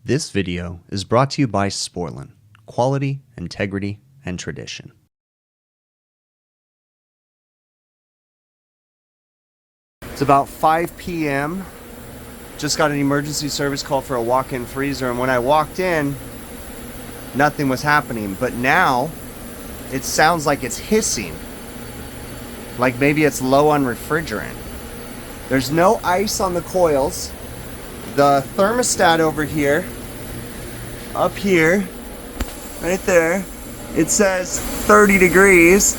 This video is brought to you by Sporlan, quality, integrity, and tradition. It's about 5 p.m. Just got an emergency service call for a walk-in freezer, and when I walked in, nothing was happening. But now, it sounds like it's hissing. Like maybe it's low on refrigerant. There's no ice on the coils. The thermostat over here, up here, right there, it says 30 degrees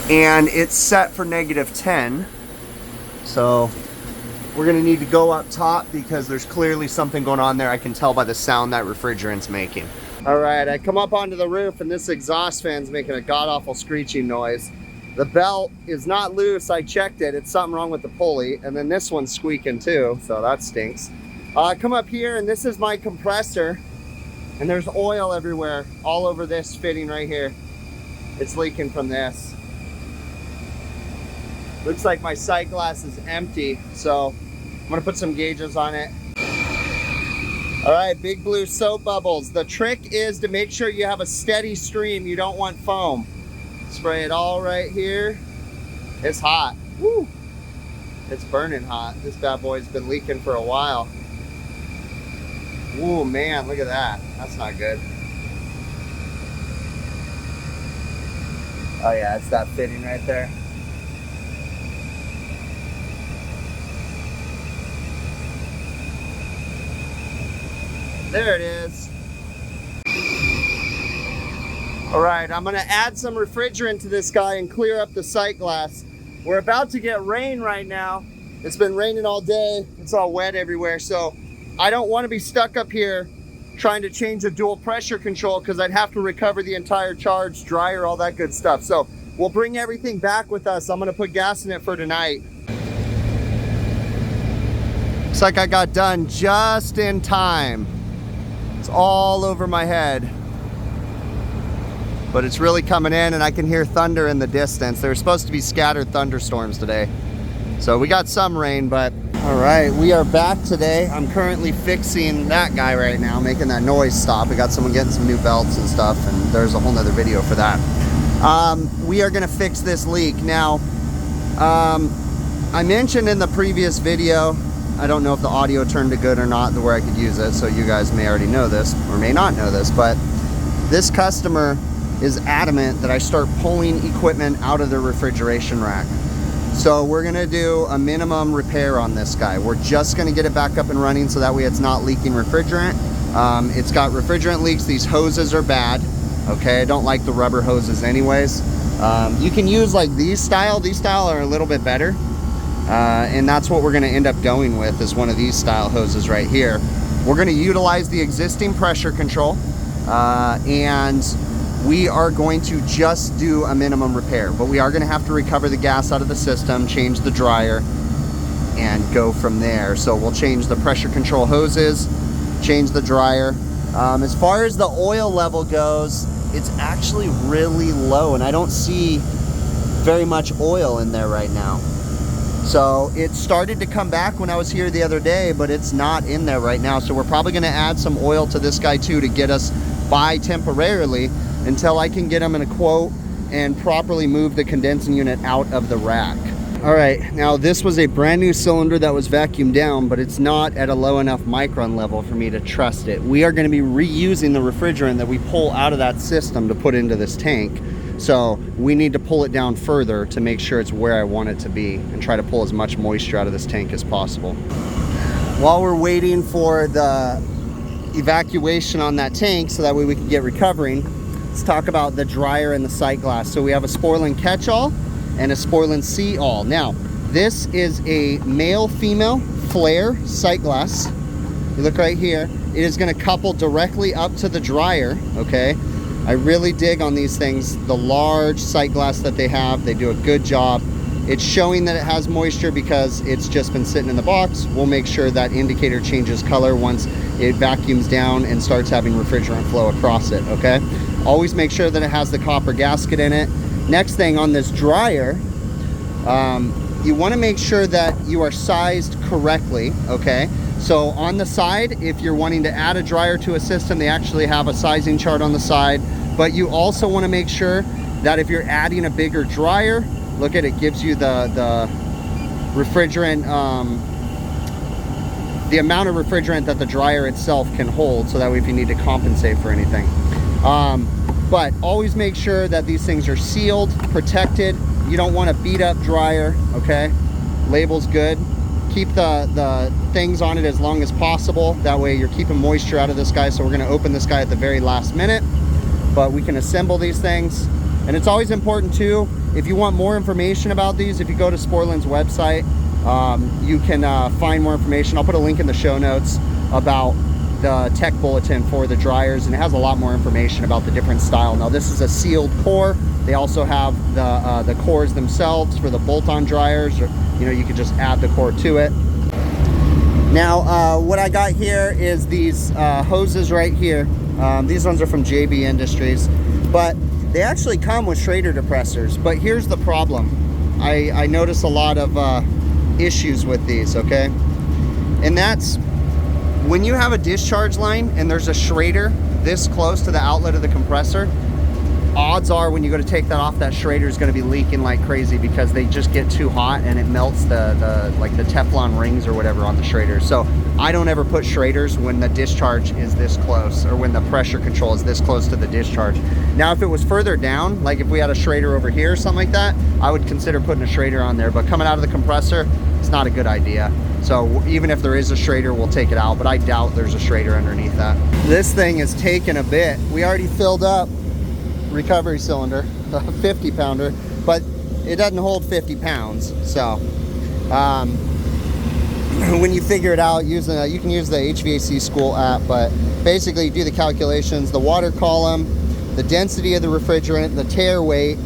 and it's set for -10. So we're gonna need to go up top because there's clearly something going on there. I can tell by the sound that refrigerant's making. All right, I come up onto the roof and this exhaust fan's making a god-awful screeching noise. The belt is not loose, I checked it. It's something wrong with the pulley. And then this one's squeaking too, so that stinks. Come up here and this is my compressor. And there's oil everywhere, all over this fitting right here. It's leaking from this. Looks like my sight glass is empty, so I'm gonna put some gauges on it. All right, big blue soap bubbles. The trick is to make sure you have a steady stream. You don't want foam. Spray it all right here. It's hot. Woo! It's burning hot. This bad boy's been leaking for a while. Ooh, man, look at that. That's not good. Oh yeah, it's that fitting right there. There it is. All right, I'm gonna add some refrigerant to this guy and clear up the sight glass. We're about to get rain right now. It's been raining all day. It's all wet everywhere, so I don't want to be stuck up here trying to change the dual pressure control because I'd have to recover the entire charge, dryer, all that good stuff. So we'll bring everything back with us. I'm gonna put gas in it for tonight. Looks like I got done just in time. It's all over my head. But it's really coming in and I can hear thunder in the distance. There's supposed to be scattered thunderstorms today. So we got some rain, but all right, we are back today. I'm currently fixing that guy right now, making that noise stop. We got someone getting some new belts and stuff, and there's a whole nother video for that. We are gonna fix this leak. Now, I mentioned in the previous video, I don't know if the audio turned it good or not, where I could use it, so you guys may already know this, or may not know this, but this customer is adamant that I start pulling equipment out of the refrigeration rack. So we're gonna do a minimum repair on this guy. We're just gonna get it back up and running so that way it's not leaking refrigerant. It's got refrigerant leaks. These hoses are bad, okay? I don't like the rubber hoses anyways. You can use like these style are a little bit better. And that's what we're gonna end up going with, is one of these style hoses right here. We're gonna utilize the existing pressure control, and we are going to just do a minimum repair, but we are going to have to recover the gas out of the system, change the dryer, and go from there. So we'll change the pressure control hoses, change the dryer. As far as the oil level goes, it's actually really low, and I don't see very much oil in there right now. So it started to come back when I was here the other day, but it's not in there right now. So we're probably going to add some oil to this guy too to get us by temporarily, until I can get them in a quote and properly move the condensing unit out of the rack. All right, now this was a brand new cylinder that was vacuumed down, but it's not at a low enough micron level for me to trust it. We are gonna be reusing the refrigerant that we pull out of that system to put into this tank. So we need to pull it down further to make sure it's where I want it to be and try to pull as much moisture out of this tank as possible. While we're waiting for the evacuation on that tank so that way we can get recovering, let's talk about the dryer and the sight glass. So we have a Sporlan catch-all and a Sporlan see-all. Now, this is a male-female flare sight glass. You look right here. It is going to couple directly up to the dryer, okay? I really dig on these things. The large sight glass that they have, they do a good job. It's showing that it has moisture because it's just been sitting in the box. We'll make sure that indicator changes color once it vacuums down and starts having refrigerant flow across it, okay? Always make sure that it has the copper gasket in it. Next thing on this dryer, you want to make sure that you are sized correctly, okay? So on the side, if you're wanting to add a dryer to a system, they actually have a sizing chart on the side. But you also want to make sure that if you're adding a bigger dryer, look at it, gives you the refrigerant, the amount of refrigerant that the dryer itself can hold, so that way if you need to compensate for anything. But always make sure that these things are sealed, protected. You don't want a beat up dryer, okay? Label's good. Keep the things on it as long as possible. That way you're keeping moisture out of this guy. So we're gonna open this guy at the very last minute, but we can assemble these things. And it's always important too, if you want more information about these, if you go to Sportland's website, you can find more information. I'll put a link in the show notes about the tech bulletin for the dryers, and it has a lot more information about the different style. Now this is a sealed core. They also have the cores themselves for the bolt-on dryers, or you could just add the core to it. Now what I got here is these hoses right here. These ones are from JB Industries, but they actually come with Schrader depressors. But here's the problem. I notice a lot of issues with these, okay? And that's when you have a discharge line and there's a Schrader this close to the outlet of the compressor, odds are when you go to take that off, that Schrader is going to be leaking like crazy, because they just get too hot and it melts the Teflon rings or whatever on the Schrader. So I don't ever put Schraders when the discharge is this close, or when the pressure control is this close to the discharge. Now if it was further down, like if we had a Schrader over here or something like that, I would consider putting a Schrader on there. But coming out of the compressor, it's not a good idea. So even if there is a Schrader, we'll take it out, but I doubt there's a Schrader underneath that. This thing is taking a bit. We already filled up recovery cylinder, a 50 pounder, but it doesn't hold 50 pounds. So when you figure it out, you can use the HVAC School app, but basically you do the calculations, the water column, the density of the refrigerant, the tare weight,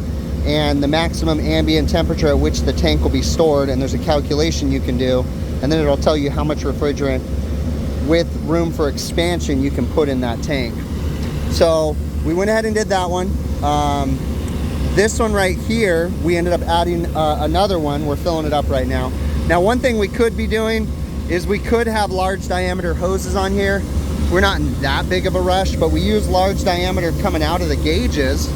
and the maximum ambient temperature at which the tank will be stored, and there's a calculation you can do, and then it'll tell you how much refrigerant with room for expansion you can put in that tank. So we went ahead and did that one. This one right here, we ended up adding another one. We're filling it up right now. Now one thing we could be doing is we could have large diameter hoses on here. We're not in that big of a rush, but we use large diameter coming out of the gauges,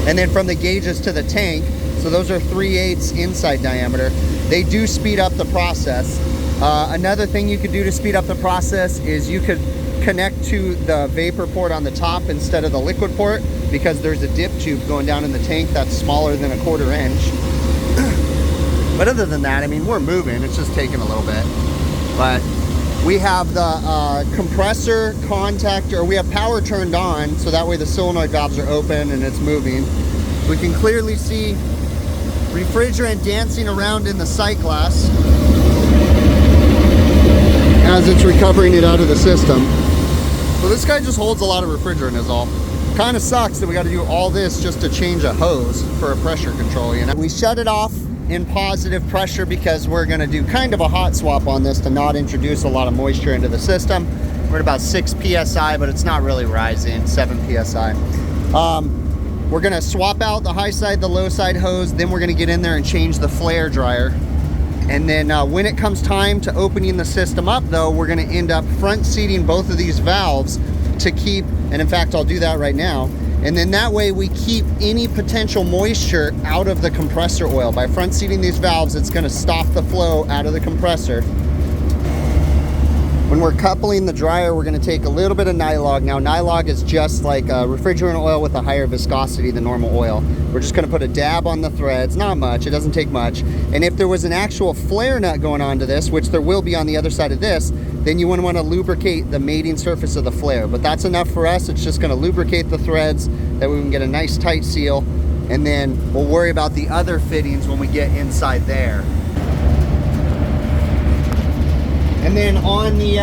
and then from the gauges to the tank. So those are 3/8 inside diameter. They do speed up the process. Another thing you could do to speed up the process is you could connect to the vapor port on the top instead of the liquid port, because there's a dip tube going down in the tank that's smaller than a 1/4 inch. But other than that, I mean, we're moving. It's just taking a little bit. But we have the compressor contactor, we have power turned on, so that way the solenoid valves are open and it's moving. We can clearly see refrigerant dancing around in the sight glass as it's recovering it out of the system. So this guy just holds a lot of refrigerant is all. Kind of sucks that we got to do all this just to change a hose for a pressure control, We shut it off in positive pressure because we're going to do kind of a hot swap on this to not introduce a lot of moisture into the system. We're at about 6 PSI, but it's not really rising, 7 PSI. We're going to swap out the high side, the low side hose, then we're going to get in there and change the flare dryer. And then when it comes time to opening the system up though, we're going to end up front seating both of these valves to keep, and in fact I'll do that right now, and then that way we keep any potential moisture out of the compressor oil. By front seating these valves, it's going to stop the flow out of the compressor. When we're coupling the dryer, we're going to take a little bit of Nylog. Now Nylog is just like refrigerant oil with a higher viscosity than normal oil. We're just going to put a dab on the threads, not much, it doesn't take much. And if there was an actual flare nut going on to this, which there will be on the other side of this, then you wouldn't want to lubricate the mating surface of the flare. But that's enough for us. It's just going to lubricate the threads, that we can get a nice tight seal, and then we'll worry about the other fittings when we get inside there. And then on the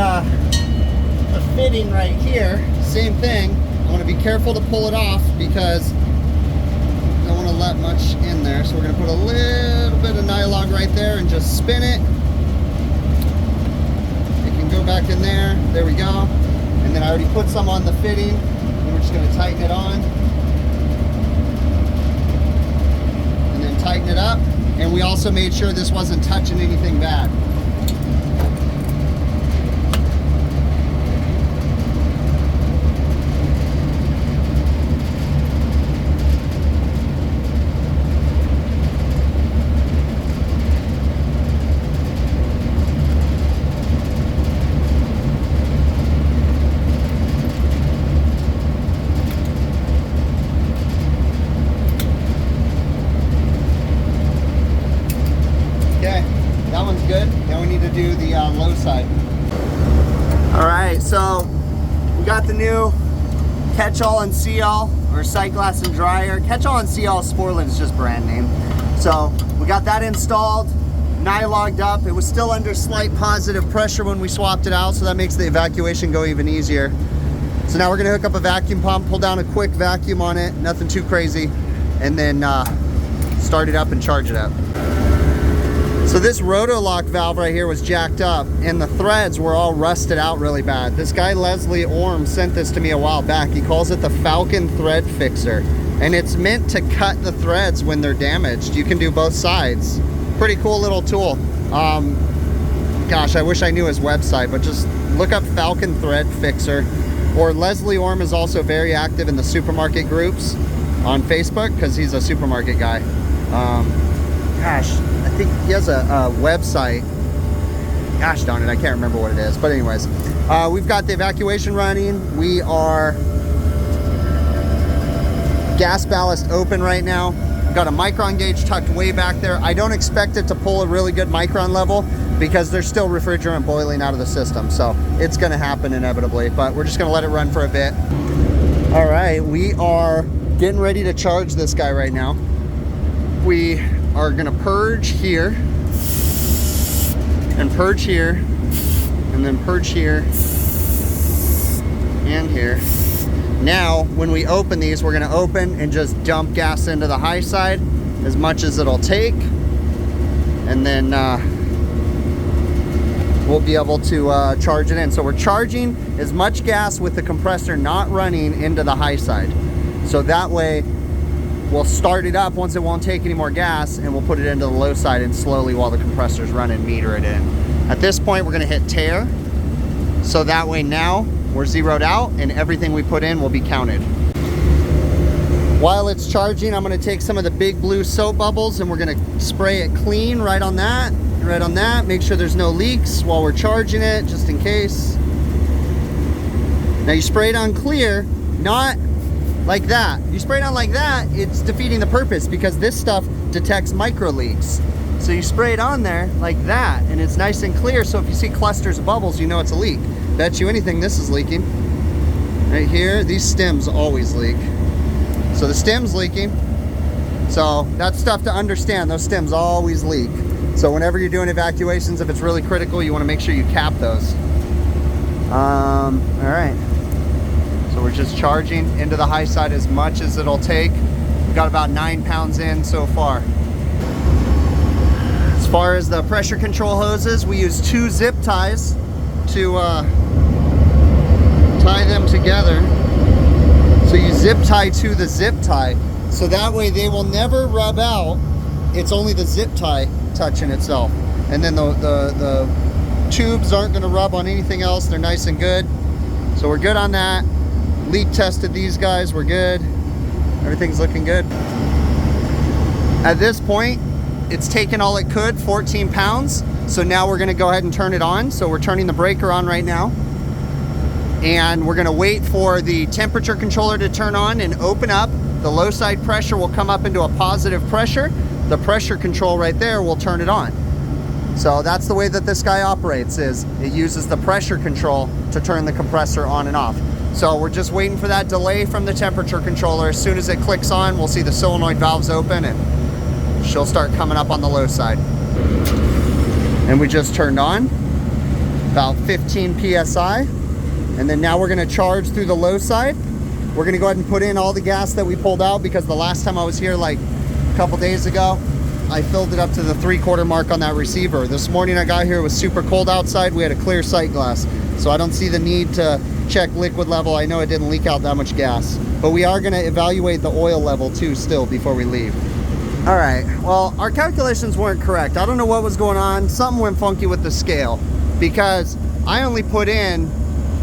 fitting right here, same thing. I want to be careful to pull it off because I don't want to let much in there. So we're going to put a little bit of Nylog right there and just spin it. It can go back in there. There we go. And then I already put some on the fitting. And we're just going to tighten it on. And then tighten it up. And we also made sure this wasn't touching anything bad. so we got the new catch-all and see-all, or sight glass and dryer. Catch-all and see-all, Sportland's just brand name. So we got that installed, nylogged up. It was still under slight positive pressure when we swapped it out, so that makes the evacuation go even easier. So now we're gonna hook up a vacuum pump, pull down a quick vacuum on it, nothing too crazy, and then start it up and charge it up. So this roto-lock valve right here was jacked up, and the threads were all rusted out really bad. This guy, Leslie Orm, sent this to me a while back. He calls it the Falcon Thread Fixer, and it's meant to cut the threads when they're damaged. You can do both sides. Pretty cool little tool. Gosh, I wish I knew his website, but just look up Falcon Thread Fixer. Or Leslie Orm is also very active in the supermarket groups on Facebook, because he's a supermarket guy. Gosh, I think he has a website. Gosh darn it, I can't remember what it is. But anyways, we've got the evacuation running. We are gas ballast open right now. We've got a micron gauge tucked way back there. I don't expect it to pull a really good micron level because there's still refrigerant boiling out of the system. So it's gonna happen inevitably, but we're just gonna let it run for a bit. All right, we are getting ready to charge this guy right now. We are gonna purge here and purge here and then purge here and here. Now when we open these, we're gonna open and just dump gas into the high side as much as it'll take, and then we'll be able to charge it in. So we're charging as much gas with the compressor not running into the high side, so that way we'll start it up once it won't take any more gas, and we'll put it into the low side and slowly, while the compressor's running, meter it in. At this point, we're gonna hit tear, so that way now we're zeroed out and everything we put in will be counted. While it's charging, I'm gonna take some of the big blue soap bubbles and we're gonna spray it clean right on that, make sure there's no leaks while we're charging it, just in case. Now you spray it on clear, not like that. You spray it on like that, it's defeating the purpose because this stuff detects micro leaks. So you spray it on there like that and it's nice and clear, so if you see clusters of bubbles, you know it's a leak. Bet you anything this is leaking. Right here, these stems always leak. So the stem's leaking. So that's stuff to understand, those stems always leak. So whenever you're doing evacuations, if it's really critical, you wanna make sure you cap those. All right. So we're just charging into the high side as much as it'll take. We've got about 9 pounds in so far. As far as the pressure control hoses, we use 2 zip ties to tie them together. So you zip tie to the zip tie, so that way they will never rub out. It's only the zip tie touching itself. And then the tubes aren't gonna rub on anything else. They're nice and good. So we're good on that. Leak tested these guys, we're good. Everything's looking good. At this point, it's taken all it could, 14 pounds. So now we're gonna go ahead and turn it on. So we're turning the breaker on right now. And we're gonna wait for the temperature controller to turn on and open up. The low side pressure will come up into a positive pressure. The pressure control right there will turn it on. So that's the way that this guy operates, is it uses the pressure control to turn the compressor on and off. So we're just waiting for that delay from the temperature controller. As soon as it clicks on, we'll see the solenoid valves open and she'll start coming up on the low side. And we just turned on about 15 PSI. And then now we're gonna charge through the low side. We're gonna go ahead and put in all the gas that we pulled out, because the last time I was here, like a couple days ago, I filled it up to the 3/4 mark on that receiver. This morning I got here, it was super cold outside. We had a clear sight glass. So I don't see the need to check liquid level. I know it didn't leak out that much gas, but we are gonna evaluate the oil level too still before we leave. All right, well, our calculations weren't correct. I don't know what was going on. Something went funky with the scale, because I only put in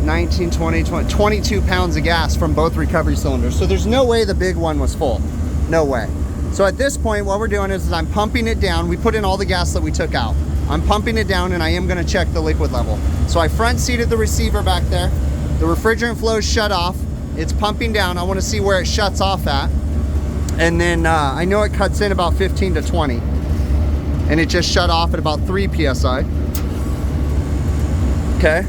19, 20, 22 pounds of gas from both recovery cylinders. So there's no way the big one was full, no way. So at this point, what we're doing is I'm pumping it down. We put in all the gas that we took out. I'm pumping it down and I am gonna check the liquid level. So I front seated the receiver back there. The refrigerant flow is shut off. It's pumping down. I wanna see where it shuts off at. And then I know it cuts in about 15 to 20. And it just shut off at about 3 PSI. Okay.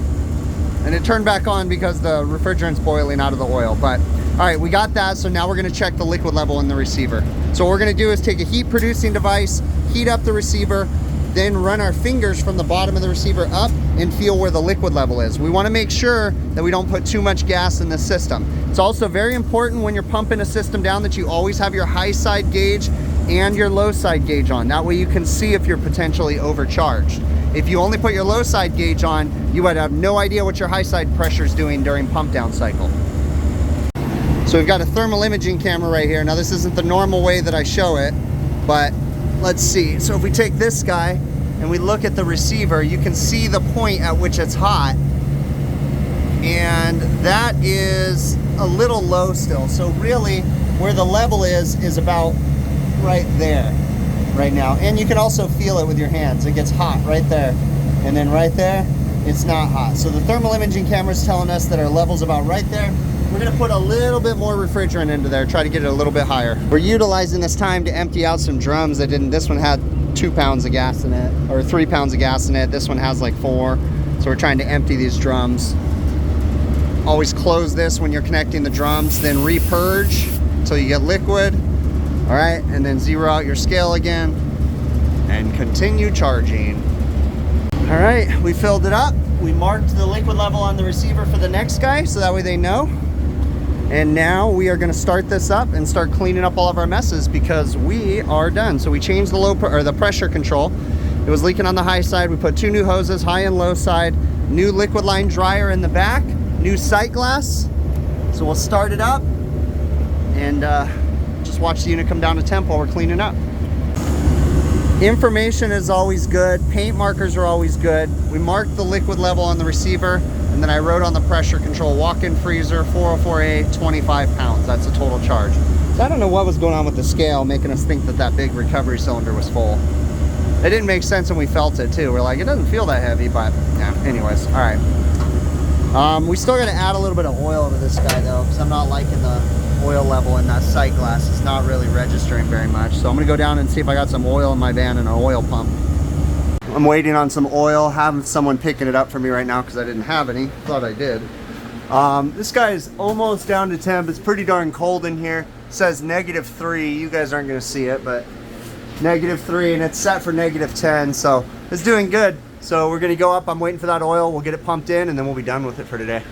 and it turned back on because the refrigerant's boiling out of the oil. But all right, we got that. So now we're gonna check the liquid level in the receiver. So what we're gonna do is take a heat producing device, heat up the receiver, then run our fingers from the bottom of the receiver up and feel where the liquid level is. We wanna make sure that we don't put too much gas in the system. It's also very important when you're pumping a system down that you always have your high side gauge and your low side gauge on. That way you can see if you're potentially overcharged. If you only put your low side gauge on, you would have no idea what your high side pressure is doing during pump down cycle. So we've got a thermal imaging camera right here. Now this isn't the normal way that I show it, but let's see. So if we take this guy and we look at the receiver, you can see the point at which it's hot. And that is a little low still. So really where the level is about right there right now. And you can also feel it with your hands. It gets hot right there. And then right there, it's not hot. So the thermal imaging camera is telling us that our level's about right there. We're gonna put a little bit more refrigerant into there, try to get it a little bit higher. We're utilizing this time to empty out some drums that didn't, this one had 2 pounds of gas in it, or 3 pounds of gas in it. This one has like 4. So we're trying to empty these drums. Always close this when you're connecting the drums, then re-purge until you get liquid. All right, and then zero out your scale again and continue charging. All right, we filled it up. We marked the liquid level on the receiver for the next guy, so that way they know. And now we are gonna start this up and start cleaning up all of our messes because we are done. So we changed the pressure control. It was leaking on the high side. We put 2 new hoses, high and low side, new liquid line dryer in the back, new sight glass. So we'll start it up and just watch the unit come down to temp while we're cleaning up. Information is always good. Paint markers are always good. We marked the liquid level on the receiver, and then I wrote on the pressure control, walk-in freezer, 404A, 25 pounds. That's the total charge. So I don't know what was going on with the scale, making us think that that big recovery cylinder was full. It didn't make sense when we felt it too. We're like, it doesn't feel that heavy, but yeah, anyways, all right. We still gotta add a little bit of oil to this guy though, because I'm not liking the oil level in that sight glass. It's not really registering very much. So I'm gonna go down and see if I got some oil in my van and an oil pump. I'm waiting on some oil, having someone picking it up for me right now because I didn't have any. Thought I did. This guy is almost down to temp. It's pretty darn cold in here. It says -3. You guys aren't gonna see it, but -3, and it's set for -10. So it's doing good. So we're gonna go up. I'm waiting for that oil. We'll get it pumped in and then we'll be done with it for today.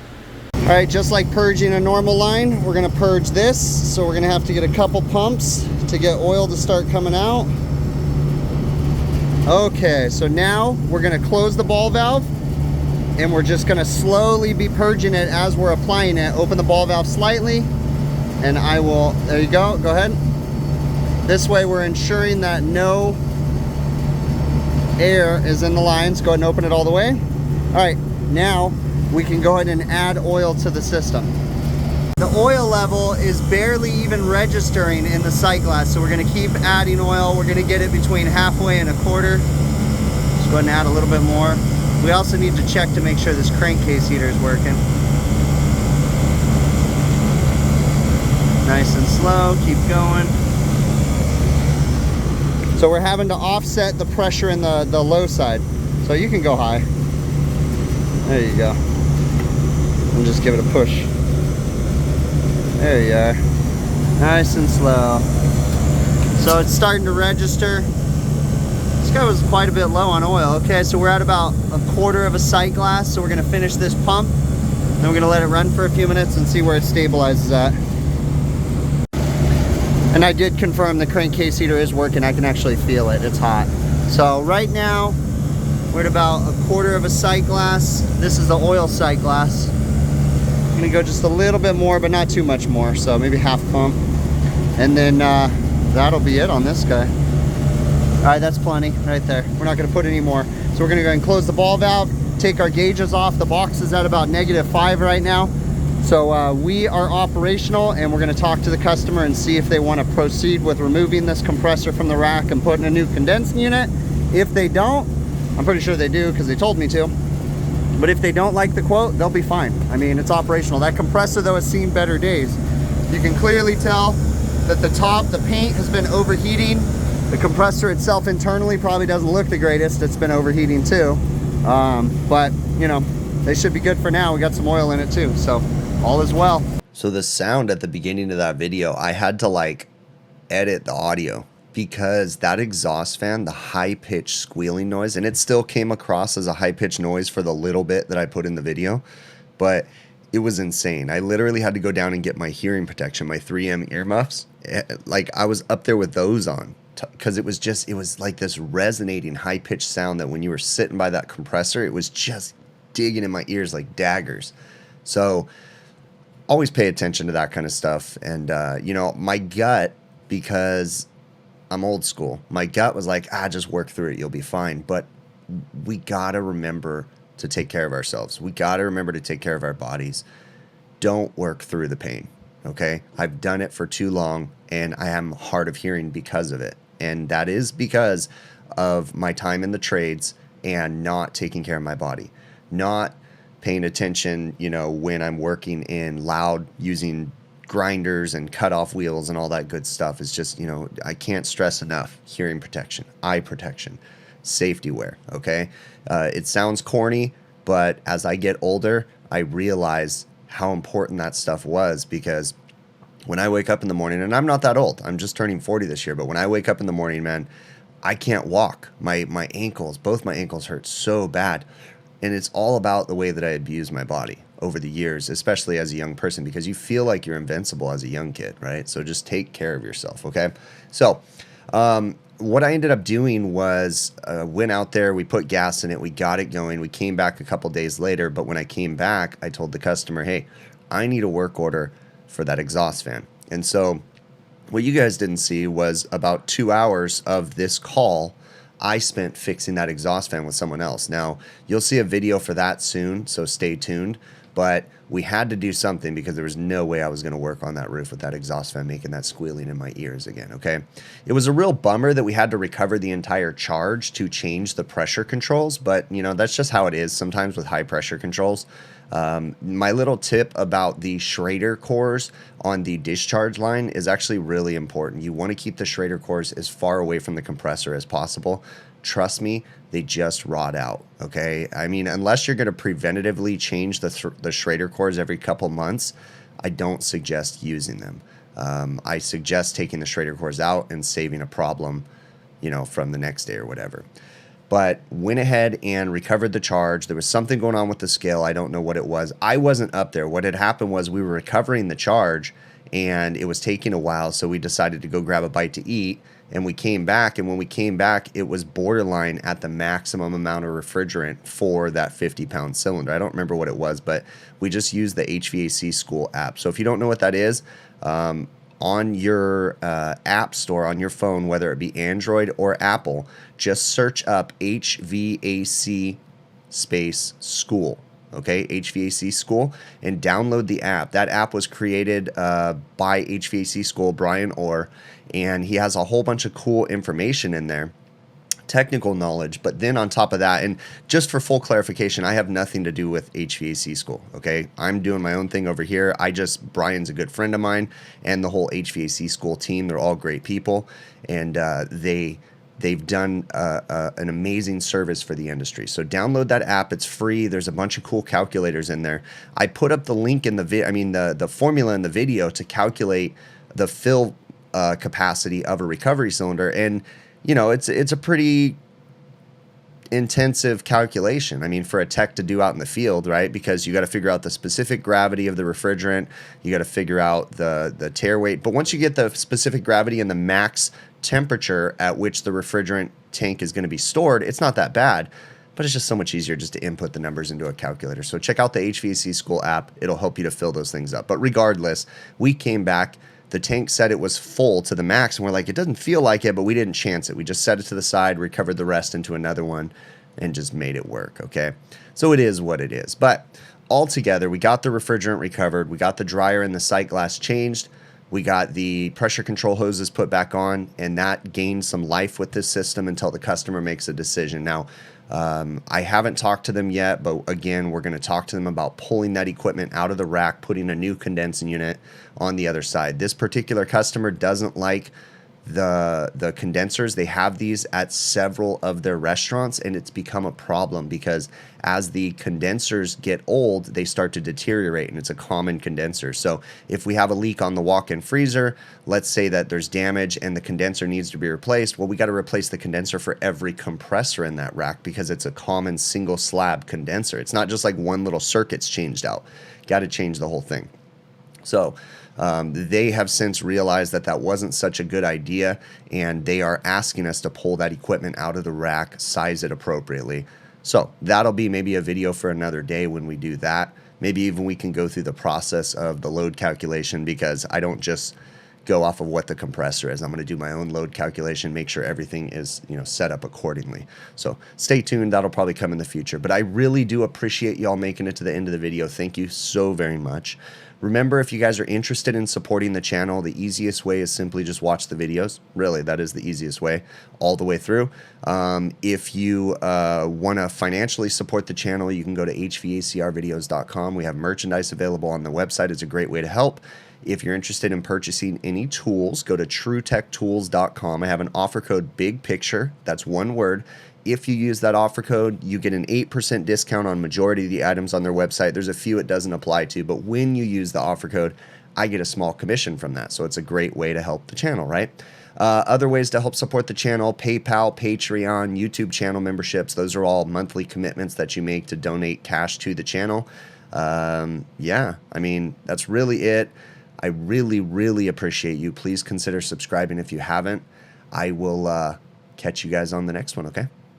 All right, just like purging a normal line, we're gonna purge this. So we're gonna have to get a couple pumps to get oil to start coming out. Okay, so now we're gonna close the ball valve and we're just gonna slowly be purging it as we're applying it. Open the ball valve slightly and I will, there you go, go ahead. This way we're ensuring that no air is in the lines. Go ahead and open it all the way. All right, now we can go ahead and add oil to the system. The oil level is barely even registering in the sight glass, so we're gonna keep adding oil. We're gonna get it between halfway and a quarter. Just go ahead and add a little bit more. We also need to check to make sure this crankcase heater is working. Nice and slow, keep going. So we're having to offset the pressure in the low side. So you can go high. There you go. And just give it a push. There you are. Nice and slow. So it's starting to register. This guy was quite a bit low on oil. Okay, so we're at about a quarter of a sight glass. So we're gonna finish this pump. Then we're gonna let it run for a few minutes and see where it stabilizes at. And I did confirm the crankcase heater is working. I can actually feel it, it's hot. So right now, we're at about a quarter of a sight glass. This is the oil sight glass. I'm gonna go just a little bit more, but not too much more. So maybe half pump. And then that'll be it on this guy. All right, that's plenty right there. We're not gonna put any more. So we're gonna go ahead and close the ball valve, take our gauges off. The box is at about -5 right now. So we are operational and we're gonna talk to the customer and see if they wanna proceed with removing this compressor from the rack and putting a new condensing unit. If they don't, I'm pretty sure they do because they told me to. But if they don't like the quote, they'll be fine. I mean, it's operational. That compressor though has seen better days. You can clearly tell that the paint has been overheating. The compressor itself internally probably doesn't look the greatest. It's been overheating too. But you know, they should be good for now. We got some oil in it too, so all is well. So the sound at the beginning of that video, I had to like edit the audio because that exhaust fan, the high-pitched squealing noise, and it still came across as a high-pitched noise for the little bit that I put in the video, but it was insane. I literally had to go down and get my hearing protection, my 3M earmuffs. Like I was up there with those on because it was like this resonating high-pitched sound that when you were sitting by that compressor, it was just digging in my ears like daggers. So always pay attention to that kind of stuff. And, you know, my gut, because I'm old school, my gut was like, just work through it. You'll be fine. But we got to remember to take care of ourselves. We got to remember to take care of our bodies. Don't work through the pain. Okay. I've done it for too long and I am hard of hearing because of it. And that is because of my time in the trades and not taking care of my body, not paying attention, you know, when I'm working in loud, using grinders and cut off wheels and all that good stuff. Is just, you know, I can't stress enough: hearing protection, eye protection, safety wear. Okay. It sounds corny, but as I get older, I realize how important that stuff was, because when I wake up in the morning, and I'm not that old, I'm just turning 40 this year, but when I wake up in the morning, man, I can't walk. My ankles, both my ankles hurt so bad. And it's all about the way that I abuse my body over the years, especially as a young person, because you feel like you're invincible as a young kid, right? So just take care of yourself, okay? So what I ended up doing was went out there, we put gas in it, we got it going, we came back a couple days later, but when I came back, I told the customer, hey, I need a work order for that exhaust fan. And so what you guys didn't see was about 2 hours of this call I spent fixing that exhaust fan with someone else. Now, you'll see a video for that soon, so stay tuned. But we had to do something because there was no way I was going to work on that roof with that exhaust fan making that squealing in my ears again, okay? It was a real bummer that we had to recover the entire charge to change the pressure controls, but, you know, that's just how it is sometimes with high pressure controls. My little tip about the Schrader cores on the discharge line is actually really important. You want to keep the Schrader cores as far away from the compressor as possible. Trust me, they just rot out, okay? I mean, unless you're going to preventatively change the Schrader cores every couple months, I don't suggest using them. I suggest taking the Schrader cores out and saving a problem, you know, from the next day or whatever. But went ahead and recovered the charge. There was something going on with the scale. I don't know what it was. I wasn't up there. What had happened was we were recovering the charge and it was taking a while, so we decided to go grab a bite to eat. And we came back, and when we came back, it was borderline at the maximum amount of refrigerant for that 50-pound cylinder. I don't remember what it was, but we just used the HVAC School app. So if you don't know what that is, on your app store on your phone, whether it be Android or Apple, just search up HVAC space school. Okay, HVAC School, and download the app. That app was created by HVAC School, Brian Orr, and he has a whole bunch of cool information in there, technical knowledge. But then on top of that, and just for full clarification, I have nothing to do with HVAC School, okay? I'm doing my own thing over here. Brian's a good friend of mine, and the whole HVAC School team, they're all great people, and they've done an amazing service for the industry. So download that app. It's free. There's a bunch of cool calculators in there. I put up the link in the formula in the video to calculate the fill capacity of a recovery cylinder. And, you know, it's a pretty intensive calculation. I mean, for a tech to do out in the field, right? Because you got to figure out the specific gravity of the refrigerant. You got to figure out the tare weight. But once you get the specific gravity and the max temperature at which the refrigerant tank is going to be stored, it's not that bad, but it's just so much easier just to input the numbers into a calculator. So check out the HVAC School app. It'll help you to fill those things up. But regardless, we came back. The tank said it was full to the max, and we're like, it doesn't feel like it, but we didn't chance it. We just set it to the side, recovered the rest into another one, and just made it work, okay? So it is what it is. But altogether, we got the refrigerant recovered. We got the dryer and the sight glass changed. We got the pressure control hoses put back on, and that gained some life with this system until the customer makes a decision. Now, I haven't talked to them yet, but again, we're going to talk to them about pulling that equipment out of the rack, putting a new condensing unit on the other side. This particular customer doesn't like the condensers. They have these at several of their restaurants, and it's become a problem because as the condensers get old, they start to deteriorate, and it's a common condenser. So if we have a leak on the walk-in freezer, let's say that there's damage and the condenser needs to be replaced, well, we got to replace the condenser for every compressor in that rack because it's a common single slab condenser. It's not just like one little circuit's changed out. Got to change the whole thing. So they have since realized that that wasn't such a good idea, and they are asking us to pull that equipment out of the rack, size it appropriately. So that'll be maybe a video for another day when we do that. Maybe even we can go through the process of the load calculation, because I don't just go off of what the compressor is. I'm going to do my own load calculation, make sure everything is, you know, set up accordingly. So stay tuned. That'll probably come in the future. But I really do appreciate y'all making it to the end of the video. Thank you so very much. Remember, if you guys are interested in supporting the channel, the easiest way is simply just watch the videos. Really, that is the easiest way all the way through. If you want to financially support the channel, you can go to HVACRvideos.com. We have merchandise available on the website. It's a great way to help. If you're interested in purchasing any tools, go to TrueTechTools.com. I have an offer code Big Picture. That's one word. If you use that offer code, you get an 8% discount on majority of the items on their website. There's a few it doesn't apply to, but when you use the offer code, I get a small commission from that. So it's a great way to help the channel, right? Other ways to help support the channel: PayPal, Patreon, YouTube channel memberships. Those are all monthly commitments that you make to donate cash to the channel. Yeah, I mean, that's really it. I really, really appreciate you. Please consider subscribing if you haven't. I will catch you guys on the next one, okay?